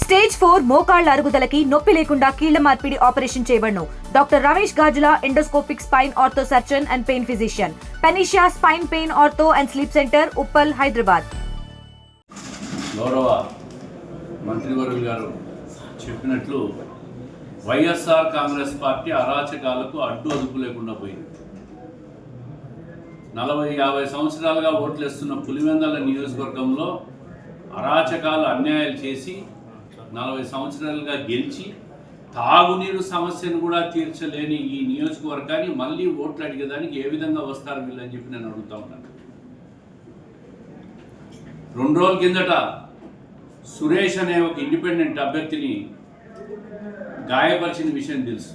Stage 4 మోకాళ్ల అరుగుదలకి నొప్పి లేకుండా కీళ్ల మార్పిడి ఆపరేషన్ చేయబడును. Doctor Ramesh Gajula, endoscopic spine ortho surgeon and pain physician, Panacea spine pain ortho and sleep centre, Uppal, Hyderabad. గౌరవ మంత్రివర్యులు గారు చెప్పినట్లు వైఎస్ఆర్ కాంగ్రెస్ పార్టీ అరాచకాలకు అడ్డు అదుపు లేకుండా పోయింది. 40-50 సంవత్సరాలుగా ఓట్లేస్తున్న పులివెందుల నియోజకవర్గంలో అరాచకాలు, అన్యాయాలు చేసి 40 సంవత్సరాలుగా గెలిచి తాగునీరు సమస్యను కూడా తీర్చలేని ఈ నియోజకవర్గాన్ని మళ్ళీ ఓట్లు అడిగేదానికి ఏ విధంగా వస్తారు వీళ్ళని చెప్పి నేను అడుగుతా ఉన్నాను. 2 రోజుల కిందట సురేష్ అనే ఒక ఇండిపెండెంట్ అభ్యర్థిని గాయపరిచిన విషయం తెలుసు.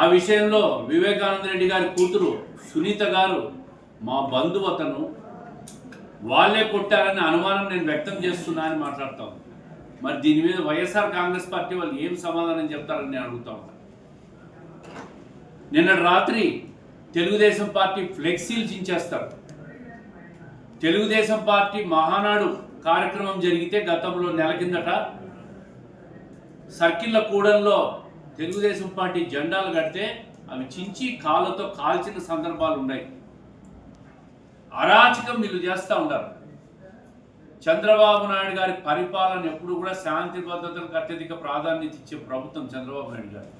ఆ విషయంలో వివేకానంద రెడ్డి గారి కూతురు సునీత గారు మా బంధువు, అతను వాళ్ళే కొట్టారనే అనుమానం నేను వ్యక్తం చేస్తున్నా అని మాట్లాడతాను. మరి దీని మీద వైఎస్ఆర్ కాంగ్రెస్ పార్టీ వాళ్ళు ఏం సమాధానం చెప్తారని నేను అడుగుతా ఉన్నాను. నిన్న రాత్రి తెలుగుదేశం పార్టీ ఫ్లెక్సీలు చించేస్తారు. తెలుగుదేశం పార్టీ మహానాడు కార్యక్రమం జరిగితే గతంలో నెల కిందట సర్కిళ్ళ కూడల్లో తెలుగుదేశం పార్టీ జెండాలు కడితే అవి చించి కాళ్ళతో కాల్చిన సందర్భాలు ఉన్నాయి. అరాచకం వీళ్ళు చేస్తూ ఉంటారు. చంద్రబాబు నాయుడు గారి పరిపాలన ఎప్పుడు కూడా శాంతి భద్రతలకు అత్యధిక ప్రాధాన్యత ఇచ్చే ప్రభుత్వం చంద్రబాబు నాయుడు గారు.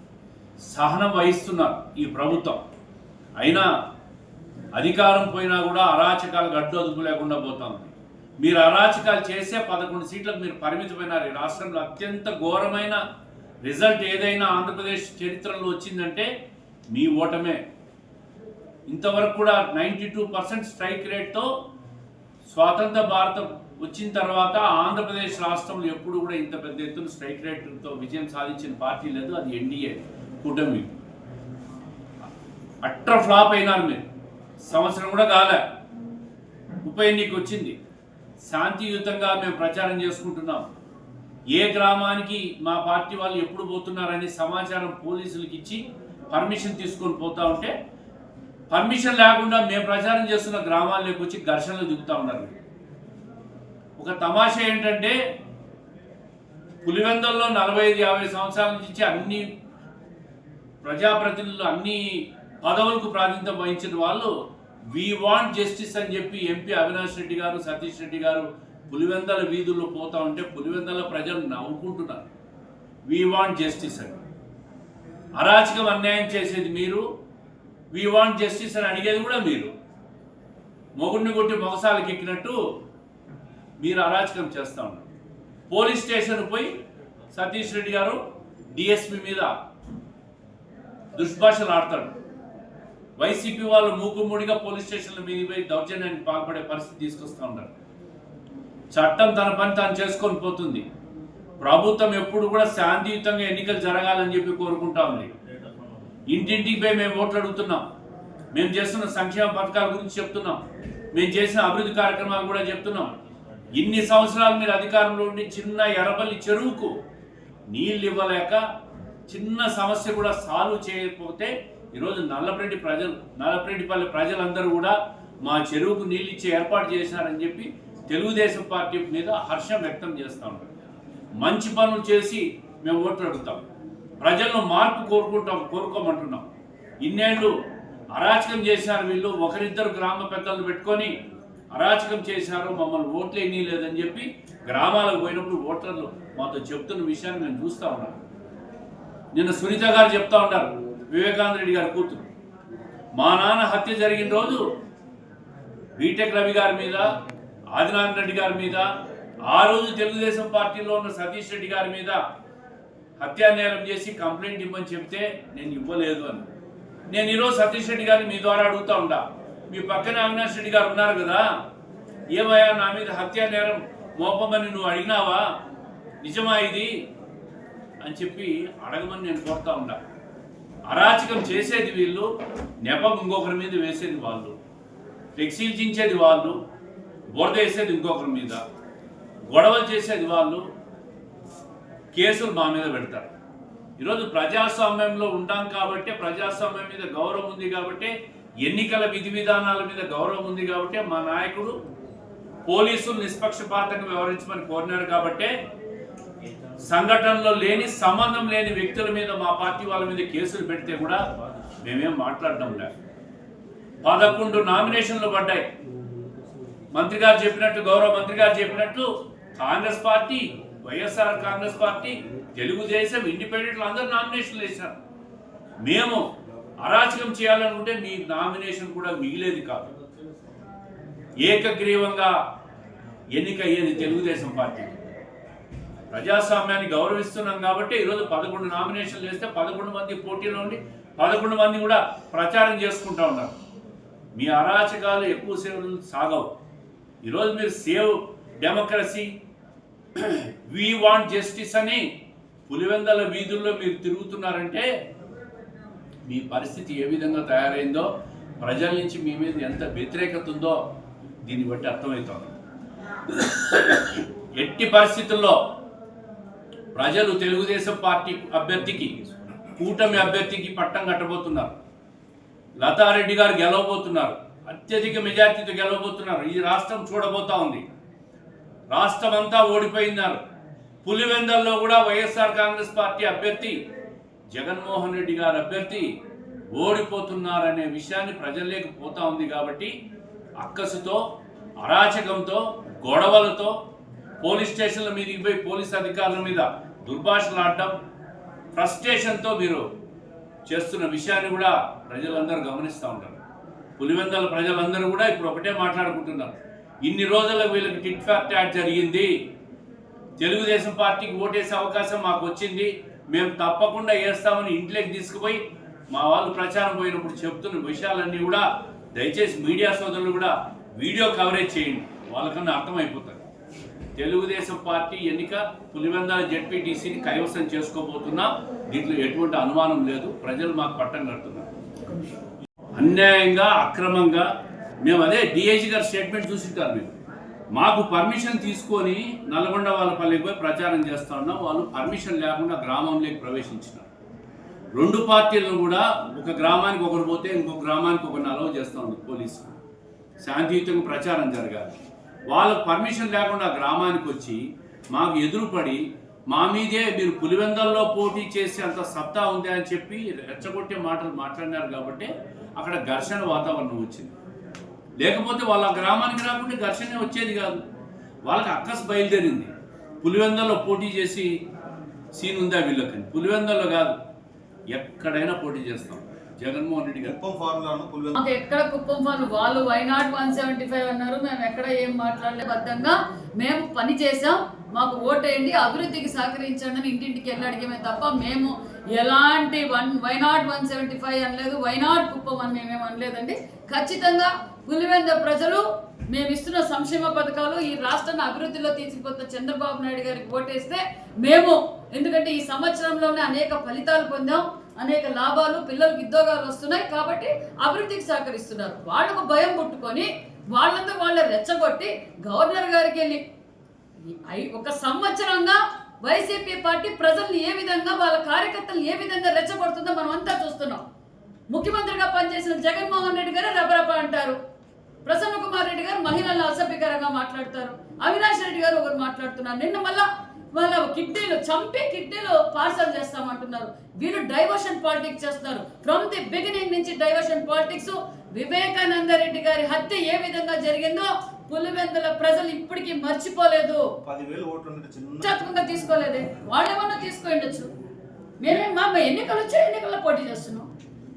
సహనం వహిస్తున్నారు ఈ ప్రభుత్వం. అయినా అధికారం పోయినా కూడా అరాచకాలు గడ్డు అదుపు లేకుండా పోతుంది. మీరు అరాచకాలు చేసే 11 సీట్లకు మీరు పరిమితమైనారు. ఈ రాష్ట్రంలో అత్యంత ఘోరమైన రిజల్ట్ ఏదైనా ఆంధ్రప్రదేశ్ చరిత్రలో వచ్చిందంటే మీ ఓటమే. ఇంతవరకు కూడా 92% స్ట్రైక్ రేట్తో స్వాతంత్ర భారతం వచ్చిన తర్వాత ఆంధ్రప్రదేశ్ రాష్ట్రంలో ఎప్పుడు కూడా ఇంత పెద్ద ఎత్తున స్ట్రైక్ రేట్తో విజయం సాధించిన పార్టీ లేదు. అది ఎన్డీఏ కూటమి. అట్ర ఫ్లాప్ అయినారు మీరు. సంవత్సరం కూడా కాలే, ఉప ఎన్నిక వచ్చింది. శాంతియుతంగా మేము ప్రచారం చేసుకుంటున్నాం. ఏ గ్రామానికి మా పార్టీ వాళ్ళు ఎప్పుడు పోతున్నారని సమాచారం పోలీసులకు ఇచ్చి పర్మిషన్ తీసుకొని పోతా ఉంటే పర్మిషన్ లేకుండా మేము ప్రచారం చేస్తున్న గ్రామాల్లోకి వచ్చి ఘర్షణలు దిగుతూ ఉన్నారు. ఒక తమాషా ఏంటంటే పులివెందుల్లో 45-50 సంవత్సరాల నుంచి అన్ని ప్రజాప్రతినిధులు అన్ని పదవులకు ప్రాతినిధ్యం వహించిన వాళ్ళు వి వాంట్ జస్టిస్ అని చెప్పి ఎంపీ అవినాష్ రెడ్డి గారు, సతీష్ రెడ్డి గారు పులివెందుల వీధుల్లో పోతా ఉంటే పులివెందుల ప్రజలు నవ్వుకుంటున్నారు. వి వాంట్ జస్టిస్ అని. అరాచకం, అన్యాయం చేసేది మీరు, వి వాంట్ జస్టిస్ అని అడిగేది కూడా మీరు. మొగుడిని కొట్టి మొగసాలకు ఎక్కినట్టు మీరు అరాచకం చేస్తూ ఉన్నారు. పోలీస్ స్టేషన్ పోయి సతీష్ రెడ్డి గారు డిఎస్పీ మీద దుష్భాషలు ఆడతాడు. వైసీపీ వాళ్ళు మూకుమ్మడిగా పోలీస్ స్టేషన్ల మీద పోయి దౌర్జన్యానికి పాల్పడే పరిస్థితి తీసుకొస్తూ ఉంటారు. చట్టం తన పని తాను చేసుకొని పోతుంది. ప్రభుత్వం ఎప్పుడు కూడా శాంతియుతంగా ఎన్నికలు జరగాలని చెప్పి కోరుకుంటా ఉంది. ఇంటింటికి పోయి మేము ఓట్లు అడుగుతున్నాం. మేము చేస్తున్న సంక్షేమ పథకాల గురించి చెప్తున్నాం. మేము చేసిన అభివృద్ధి కార్యక్రమాలు కూడా చెప్తున్నాం. ఇన్ని సంవత్సరాలు మీరు అధికారంలో ఉండి చిన్న ఎర్రబల్లి చెరువుకు నీళ్ళు ఇవ్వలేక చిన్న సమస్య కూడా సాల్వ్ చేయకపోతే ఈరోజు నల్లపరెడ్డిపల్లి ప్రజలందరూ కూడా మా చెరువుకు నీళ్ళు ఇచ్చే ఏర్పాటు చేశారని చెప్పి తెలుగుదేశం పార్టీ మీద హర్షం వ్యక్తం చేస్తూ ఉంటాం. మంచి పనులు చేసి మేము ఓట్లు అడుగుతాం. ప్రజలను మార్పు కోరుకోమంటున్నాం. ఇన్నేళ్ళు అరాచకం చేశారు వీళ్ళు. ఒకరిద్దరు గ్రామ పెద్దలను పెట్టుకొని అరాచకం చేశారు, మమ్మల్ని ఓట్లు వేయనీ లేదని చెప్పి గ్రామాలకు పోయినప్పుడు ఓటర్లు మాతో చెప్తున్న విషయాన్ని మేము చూస్తూ ఉన్నాం. నిన్న సునీత గారు చెప్తా ఉంటారు, వివేకానంద రెడ్డి గారి కూతురు, మా నాన్న హత్య జరిగిన రోజు బీటెక్ రవి గారి మీద, ఆదినారాయణ రెడ్డి గారి మీద, ఆ రోజు తెలుగుదేశం పార్టీలో ఉన్న సతీష్ రెడ్డి గారి మీద హత్యా నేరం చేసి కంప్లైంట్ ఇవ్వని చెప్తే నేను ఇవ్వలేదు అని. నేను ఈరోజు సతీష్ రెడ్డి గారిని మీ ద్వారా అడుగుతూ ఉంటా, మీ పక్కన అవినాష్ రెడ్డి గారు ఉన్నారు కదా, ఏమయ్యా నా మీద హత్యా నేరం మోపమని నువ్వు అడిగినావా, నిజమా ఇది అని చెప్పి అడగమని నేను కోరుతా ఉంటా. అరాచకం చేసేది వీళ్ళు, నెపం ఇంకొకరి మీద వేసేది వాళ్ళు, ఫ్లెక్సీలు చించేది వాళ్ళు, బురద వేసేది ఇంకొకరి మీద, గొడవలు చేసేది వాళ్ళు, కేసులు మా మీద పెడతారు. ఈరోజు ప్రజాస్వామ్యంలో ఉంటాం కాబట్టి, ప్రజాస్వామ్యం మీద గౌరవం ఉంది కాబట్టి, ఎన్నికల విధి విధానాల మీద గౌరవం ఉంది కాబట్టి మా నాయకుడు పోలీసులు నిష్పక్షపాతంగా వ్యవహరించమని కోరినారు కాబట్టి సంఘటనలో లేని సంబంధం లేని వ్యక్తుల మీద మా పార్టీ వాళ్ళ మీద కేసులు పెడితే కూడా మేమేం మాట్లాడడం లేదు. 11 నామినేషన్లు పడ్డాయి. మంత్రి గారు చెప్పినట్టు, గౌరవ మంత్రి గారు చెప్పినట్టు కాంగ్రెస్ పార్టీ, వైఎస్ఆర్ కాంగ్రెస్ పార్టీ, తెలుగుదేశం, ఇండిపెండెంట్లు అందరూ నామినేషన్లు వేశారు. మేము అరాచకం చేయాలనుకుంటే మీ నామినేషన్ కూడా మిగిలేది కాదు. ఏకగ్రీవంగా ఎన్నికయ్యేది తెలుగుదేశం పార్టీ. ప్రజాస్వామ్యాన్ని గౌరవిస్తున్నాం కాబట్టి ఈరోజు 11 నామినేషన్లు వేస్తే 11 మంది పోటీలో ఉండి 11 మంది కూడా ప్రచారం చేసుకుంటా ఉన్నారు. మీ అరాచకాలు ఎక్కువ సేవలు సాగవు. ఈరోజు మీరు save democracy, we want justice అని పులివెందల వీధుల్లో మీరు తిరుగుతున్నారంటే మీ పరిస్థితి ఏ విధంగా తయారైందో, ప్రజల నుంచి మీ మీద ఎంత వ్యతిరేకత ఉందో దీన్ని బట్టి అర్థమవుతోంది. ఎట్టి పరిస్థితుల్లో ప్రజలు తెలుగుదేశం పార్టీ అభ్యర్థికి, కూటమి అభ్యర్థికి పట్టం కట్టబోతున్నారు. లతారెడ్డి గారు గెలవబోతున్నారు, అత్యధిక మెజార్టీతో గెలవబోతున్నారు. ఈ రాష్ట్రం చూడబోతా ఉంది. రాష్ట్రం అంతా ఓడిపోయినారు. పులివెందల్లో కూడా వైఎస్ఆర్ కాంగ్రెస్ పార్టీ అభ్యర్థి జగన్మోహన్ రెడ్డి గారు అభ్యర్థి ఓడిపోతున్నారనే విషయాన్ని ప్రజల్లోకి పోతా ఉంది. కాబట్టి అక్కసుతో, అరాచకంతో, గొడవలతో, పోలీస్ స్టేషన్ల మీదకి పోయి పోలీస్ అధికారుల మీద దుర్భాషలు ఆడటం, ఫ్రస్ట్రేషన్తో మీరు చేస్తున్న విషయాన్ని కూడా ప్రజలందరూ గమనిస్తూ ఉంటారు. పులివెందల ప్రజలందరూ కూడా ఇప్పుడు ఒకటే మాట్లాడుకుంటున్నారు. ఇన్ని రోజులకు వీళ్ళకి టిట్ ఫర్ టాట్ జరిగింది, తెలుగుదేశం పార్టీకి ఓటేసే అవకాశం మాకు వచ్చింది, మేము తప్పకుండా వేస్తామని ఇంట్లోకి తీసుకుపోయి మా వాళ్ళు ప్రచారం పోయినప్పుడు చెప్తున్న విషయాలన్నీ కూడా దయచేసి మీడియా సోదరులు కూడా వీడియో కవరేజ్ చేయండి. వాళ్ళకన్నా అర్థమైపోతుంది. తెలుగుదేశం పార్టీ ఎన్నిక పులివెందల జెడ్పీటీసీని కైవసం చేసుకోబోతున్నా, దీంట్లో ఎటువంటి అనుమానం లేదు. ప్రజలు మాకు పట్టం కడుతున్నారు. అన్యాయంగా, అక్రమంగా మేము అదే డిఐజీ గారి స్టేట్మెంట్ చూసింటారు. మేము మాకు పర్మిషన్ తీసుకొని నల్గొండ వాళ్ళ పల్లెకి పోయి ప్రచారం చేస్తా ఉన్నాం. వాళ్ళు పర్మిషన్ లేకుండా గ్రామంలోకి ప్రవేశించినారు. 2 పార్టీలను కూడా ఒక గ్రామానికి ఒకరు పోతే ఇంకొక గ్రామానికి ఒకరిని అలౌ చేస్తూ ఉంది పోలీసులు. శాంతియుతంగా ప్రచారం జరగాలి. వాళ్ళకు పర్మిషన్ లేకుండా గ్రామానికి వచ్చి మాకు ఎదురుపడి మా మీదే మీరు పులివెందల్లో పోటీ చేసి అంత సత్తా ఉంది అని చెప్పి రెచ్చగొట్టే మాటలు మాట్లాడినారు. కాబట్టి అక్కడ ఘర్షణ వాతావరణం వచ్చింది. లేకపోతే వాళ్ళ గ్రామానికి రాకుండా ఘర్షణ వచ్చేది కాదు. వాళ్ళకి అక్కసు బయలుదేరింది. పులివెందల్లో పోటీ చేసి సీన్ ఉందా వీళ్ళకని. పులివెందల్లో కాదు, ఎక్కడైనా పోటీ చేస్తాం. జగన్మోహన్ రెడ్డి గారు మాకు ఎక్కడ కుప్పం ఫార్మ్, వాళ్ళు వైనాట్ 175 అన్నారు. మేము ఎక్కడ ఏం మాట్లాడలేబద్ధంగా మేము పని చేసాం. మాకు ఓటేయండి, అభివృద్ధికి సహకరించండి అని ఇంటింటికి వెళ్ళి అడిగేమే తప్ప మేము ఎలాంటి వైనాట్ 175 అనలేదు, వైనాట్ కుప్పం అని మేమేం అనలేదండి. ఖచ్చితంగా పులివెంద ప్రజలు మేము ఇస్తున్న సంక్షేమ పథకాలు, ఈ రాష్ట్రాన్ని అభివృద్ధిలో తీసుకుపోతున్న చంద్రబాబు నాయుడు గారికి ఓటేస్తే మేము, ఎందుకంటే ఈ సంవత్సరంలోనే అనేక ఫలితాలు పొందాం, అనేక లాభాలు, పిల్లలకు ఉద్యోగాలు వస్తున్నాయి. కాబట్టి అభివృద్ధికి సహకరిస్తున్నారు. వాళ్ళకు భయం పుట్టుకొని వాళ్ళంతా వాళ్ళే రెచ్చగొట్టి గవర్నర్ గారికి వెళ్ళి ఒక సంవత్సరంగా వైసీపీ పార్టీ ప్రజల్ని ఏ విధంగా, వాళ్ళ కార్యకర్తలు ఏ విధంగా రెచ్చగొడుతుందో మనం అంతా చూస్తున్నాం. ముఖ్యమంత్రిగా పనిచేసిన జగన్మోహన్ రెడ్డి గారు రబరబ అంటారు, ప్రసన్న కుమార్ రెడ్డి గారు మహిళలను అసభ్యకరంగా మాట్లాడతారు, అవినాష్ రెడ్డి గారు ఒకరు మాట్లాడుతున్నారు. నిన్న మళ్ళా వాళ్ళ కిడ్నీలు చంపి కిడ్నీలు పార్సల్ చేస్తామంటున్నారు. వీళ్ళు డైవర్షన్ పాలిటిక్స్ చేస్తున్నారు. ఫ్రమ్ ది బిగినింగ్ నుంచి డైవర్షన్ పాలిటిక్స్. వివేకానంద రెడ్డి గారి హత్య ఏ విధంగా జరిగిందో పులివెందుల ప్రజలు ఇప్పటికీ మర్చిపోలేదు. 10,000 ఓట్లు చక్కగా తీసుకోలేదే, వాళ్ళేమన్నా తీసుకోండొచ్చు. మేమేం మా ఎన్నికలు వచ్చే ఎన్నికల్లో పోటీ చేస్తున్నాం.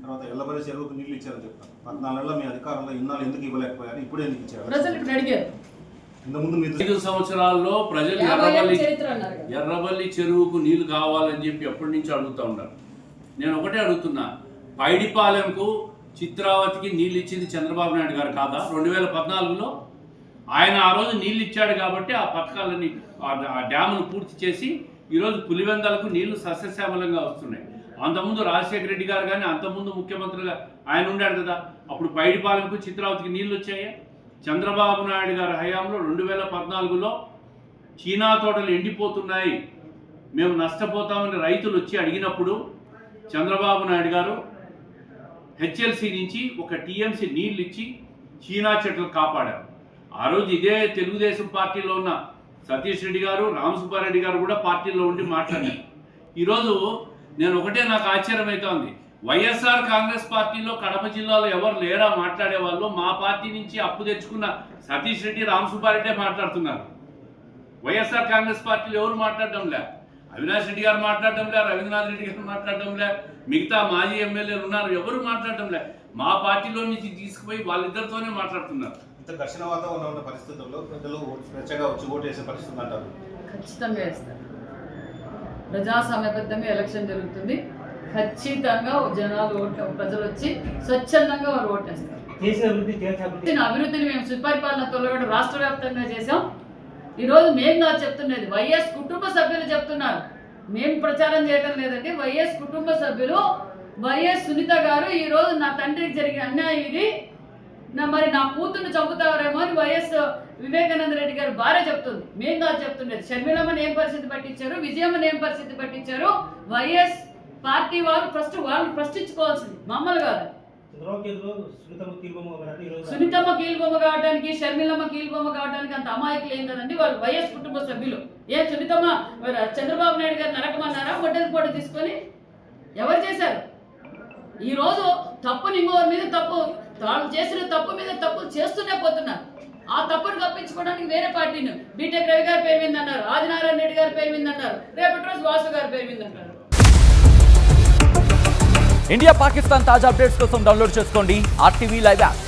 తర్వాత ఎల్లబల్లి చెరువుకు నీళ్లు ఇచ్చారని చెప్తాను. 14 నెలల మీ అధికారంలో ఇన్నాళ్ళు ఎందుకు ఇవ్వలేకపోయారు, ఇప్పుడు ఎందుకు ఇచ్చారు? ప్రజలు ఇప్పుడు అడిగారు. 5 సంవత్సరాల్లో ప్రజలు ఎర్రబల్లి చెరువుకు నీళ్లు కావాలని చెప్పి ఎప్పటి నుంచి అడుగుతూ ఉన్నారు. నేను ఒకటే అడుగుతున్నా, పైడిపాలెంకు, చిత్రావతికి నీళ్ళు ఇచ్చింది చంద్రబాబు నాయుడు గారు కాదా? 2014లో ఆయన ఆ రోజు నీళ్ళు ఇచ్చాడు కాబట్టి ఆ పథకాలని, ఆ డ్యామును పూర్తి చేసి ఈరోజు పులివెందలకు నీళ్లు సస్యశ్యామలంగా వస్తున్నాయి. అంతకుముందు రాజశేఖర రెడ్డి గారు కానీ, అంతకుముందు ముఖ్యమంత్రిగా ఆయన ఉన్నాడు కదా, అప్పుడు పైడిపాలెంకు, చిత్రావతికి నీళ్ళు వచ్చాయా? చంద్రబాబు నాయుడు గారి హయాంలో 2014లో చీనా తోటలు ఎండిపోతున్నాయి, మేము నష్టపోతామని రైతులు వచ్చి అడిగినప్పుడు చంద్రబాబు నాయుడు గారు హెచ్ఎల్సి నుంచి 1 టీఎంసీ నీళ్ళు ఇచ్చి చీనా చెట్లు కాపాడారు. ఆ రోజు ఇదే తెలుగుదేశం పార్టీలో ఉన్న సతీష్ రెడ్డి గారు, రామసుబ్బారెడ్డి గారు కూడా పార్టీలో ఉండి మాట్లాడారు. ఈరోజు నేను ఒకటే నాకు ఆశ్చర్యమవుతోంది, వైఎస్ఆర్ కాంగ్రెస్ పార్టీలో కడప జిల్లాలో ఎవరు లేరా మాట్లాడే వాళ్ళు? మా పార్టీ నుంచి అప్పు తెచ్చుకున్న సతీష్ రెడ్డి, రామసుబ్బారెడ్డి మాట్లాడుతున్నారు. వైఎస్ఆర్ కాంగ్రెస్ పార్టీలో ఎవరు మాట్లాడడం లే, అవినాష్ రెడ్డి గారు మాట్లాడడం లే, రవీంద్రనాథ్ రెడ్డి గారు మాట్లాడడం లే, మిగతా మాజీ ఎమ్మెల్యేలు ఉన్నారు, ఎవరు మాట్లాడడం లే. మా పార్టీలో నుంచి తీసుకుపోయి వాళ్ళిద్దరితోనే మాట్లాడుతున్నారు. ఇంత ఘర్షణ వాతావరణం ఉన్న పరిస్థితుల్లో ప్రజలు స్వేచ్ఛగా వచ్చి ఓటు వేసే పరిస్థితి అంటారు? ఖచ్చితంగా వేస్తారు. ప్రజాస్వామ్యబద్ధంగా ఎలక్షన్ జరుగుతుంది. ఖచ్చితంగా జనాలు ప్రజలు వచ్చి స్వచ్ఛందంగా వారు ఓటేస్తారు. అభివృద్ధిని మేము సుపరిపాలన తొలగడం రాష్ట్ర వ్యాప్తంగా చేసాం. ఈరోజు మేము కాదు చెప్తున్నది, వైఎస్ కుటుంబ సభ్యులు చెప్తున్నారు. మేము ప్రచారం చేయడం లేదండి. వైఎస్ కుటుంబ సభ్యులు, వైఎస్ సునీత గారు ఈరోజు నా తండ్రికి జరిగిన అన్యాయం ఇది, మరి నా కూతుర్ని చంపుతారేమో అని వైఎస్ వివేకానంద రెడ్డి గారు భార్య చెప్తుంది. మేము కాదు చెప్తుండేది. షర్మిలమ్మని ఏం పరిస్థితి పట్టించారు, విజయమ్మని ఏం పరిస్థితి పట్టించారు, వైఎస్ పార్టీ వాళ్ళు ప్రశ్నించుకోవాల్సింది మమ్మల్ని కాదు. సునీతమ్మ కీలుబొమ్మ కావడానికి, షర్మిలమ్మ కీలుబొమ్మ కావడానికి అంత అమాయకులు ఏం కదండి. వాళ్ళు వైఎస్ కుటుంబ సభ్యులు. సునీతమ్మ చంద్రబాబు నాయుడు గారు నరకమన్నారా గొడ్డలి పోటీ తీసుకొని? ఎవరు చేశారు? ఈరోజు తప్పుని ఇంకోరి మీద తప్పు, తాను చేసిన తప్పు మీద తప్పులు చేస్తూనే పోతున్నారు. ఆ తప్పును కప్పించుకోవడానికి వేరే పార్టీని బీటెక్ రవి గారి పేరు మీద అన్నారు, ఆదినారాయణ రెడ్డి గారి పేరు మీద అన్నారు, రేపటి రోజు వాసు గారి పేరు మీద అన్నారు. ఇండియా పాకిస్తాన్ తాజా అప్డేట్స్ కోసం డౌన్లోడ్ చేసుకోండి RTV లైవ్ యాప్.